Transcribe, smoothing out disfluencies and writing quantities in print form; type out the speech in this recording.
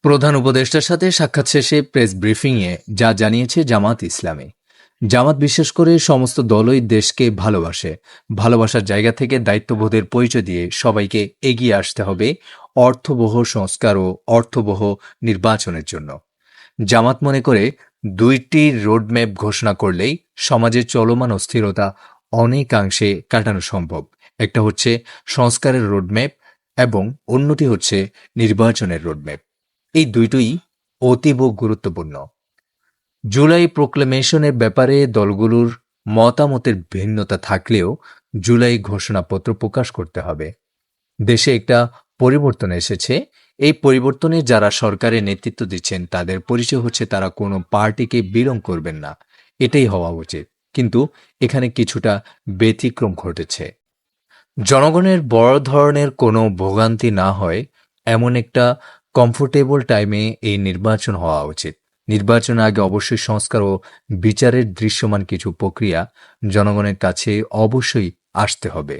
প্রধান উপদেষ্টার সাথে সাক্ষাৎ শেষে প্রেস ব্রিফিংয়ে যা জানিয়েছে জামাত ইসলামী। জামাত বিশ্বাস করে সমস্ত দলই দেশকে ভালোবাসে। ভালোবাসার জায়গা থেকে দায়িত্ববোধের পরিচয় দিয়ে সবাইকে এগিয়ে আসতে হবে অর্থবহ সংস্কার ও অর্থবহ নির্বাচনের জন্য। জামাত মনে করে ২টি রোডম্যাপ ঘোষণা করলেই সমাজের চলমান অস্থিরতা অনেকাংশে কাটানো সম্ভব। একটা হচ্ছে সংস্কারের রোডম্যাপ এবং অন্যটি হচ্ছে নির্বাচনের রোডম্যাপ। এই দুইটোই অতীব গুরুত্বপূর্ণ। জুলাই প্রোক্লেমেশনের ব্যাপারে দলগুলোর মতামতের ভিন্নতা থাকলেও জুলাই ঘোষণাপত্র প্রকাশ করতে হবে। দেশে একটা পরিবর্তন এসেছে। এই পরিবর্তনে যারা সরকারের নেতৃত্ব দিচ্ছেন তাদের পরিচয় হচ্ছে তারা কোনো পার্টিকে বিলং করবেন না। এটাই হওয়া উচিত। কিন্তু এখানে কিছুটা ব্যতিক্রম ঘটেছে। জনগণের বড় ধরনের কোনো ভোগান্তি না হয় এমন একটা কমফোর্টেবল টাইমে এই নির্বাচন হওয়া উচিত। নির্বাচনের আগে অবশ্যই সংস্কার ও বিচারের দৃশ্যমান কিছু প্রক্রিয়া জনগণের কাছে অবশ্যই আসতে হবে।